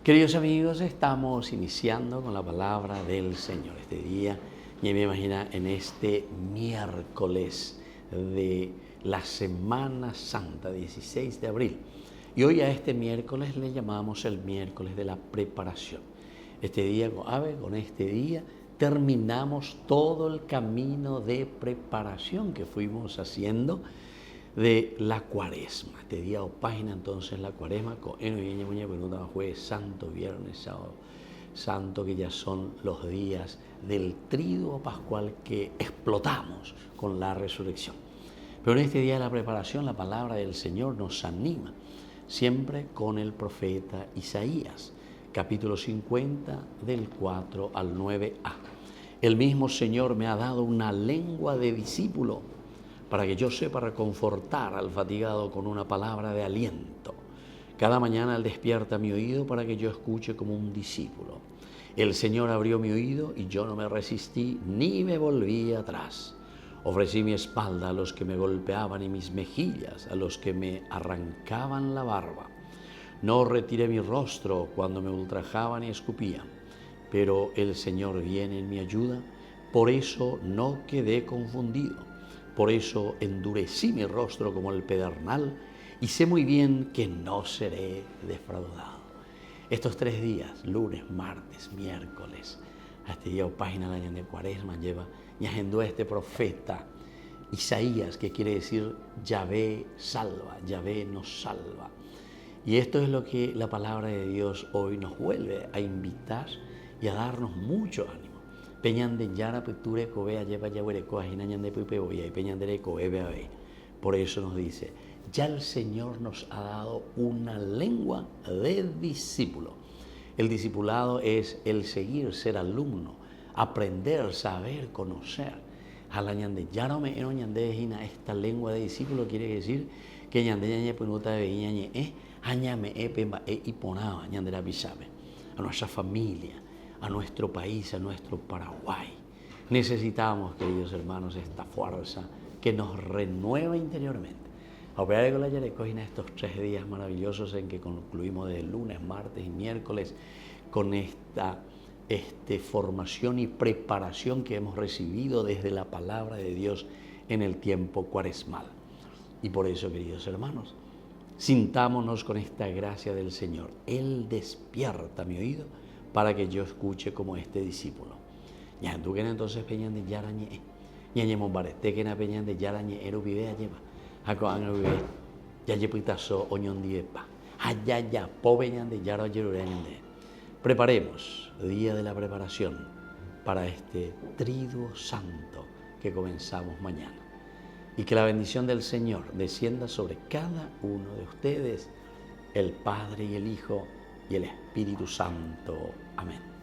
Queridos amigos, estamos iniciando con la palabra del Señor este día. Y me imagino en este miércoles de la Semana Santa, 16 de abril. Y hoy a este miércoles le llamamos el miércoles de la preparación. Este día, con este día, terminamos todo el camino de preparación que fuimos haciendo de la cuaresma. Este día o página entonces la cuaresma con jueves santo, viernes, sábado santo, que ya son los días del triduo pascual que explotamos con la resurrección. Pero en este día de la preparación la palabra del Señor nos anima siempre con el profeta Isaías, capítulo 50 del 4 al 9a. El mismo Señor me ha dado una lengua de discípulo para que yo sepa reconfortar al fatigado con una palabra de aliento. Cada mañana Él despierta mi oído para que yo escuche como un discípulo. El Señor abrió mi oído y yo no me resistí ni me volví atrás. Ofrecí mi espalda a los que me golpeaban y mis mejillas a los que me arrancaban la barba. No retiré mi rostro cuando me ultrajaban y escupían, pero el Señor viene en mi ayuda, por eso no quedé confundido. Por eso endurecí mi rostro como el pedernal y sé muy bien que no seré defraudado. Estos 3 días, lunes, martes, miércoles, a este día o página del año de cuaresma, lleva y agendó este profeta Isaías, que quiere decir Yahvé salva, Yahvé nos salva. Y esto es lo que la palabra de Dios hoy nos vuelve a invitar y a darnos mucho ánimo. Por eso nos dice, ya el Señor nos ha dado una lengua de discípulo. El discipulado es el seguir, ser alumno, aprender, saber, conocer. Esta lengua de discípulo quiere decir que a nuestra familia, a nuestro país, a nuestro Paraguay. Necesitamos, queridos hermanos, esta fuerza que nos renueva interiormente. A operar con la Yarecojina estos 3 días maravillosos en que concluimos de lunes, martes y miércoles con esta formación y preparación que hemos recibido desde la palabra de Dios en el tiempo cuaresmal. Y por eso, queridos hermanos, sintámonos con esta gracia del Señor. Él despierta mi oído para que yo escuche como este discípulo. Ya tú que entonces peñan de yarañe, ñañe mombarete que na peñan de yarañe eru vive alleva, acoan vive, ya yepitazo oñón diepa, allá ya po peñan de yaro yerurende. Preparemos día de la preparación para este triduo santo que comenzamos mañana. Y que la bendición del Señor descienda sobre cada uno de ustedes, el Padre y el Hijo y el Espíritu Santo. Amén.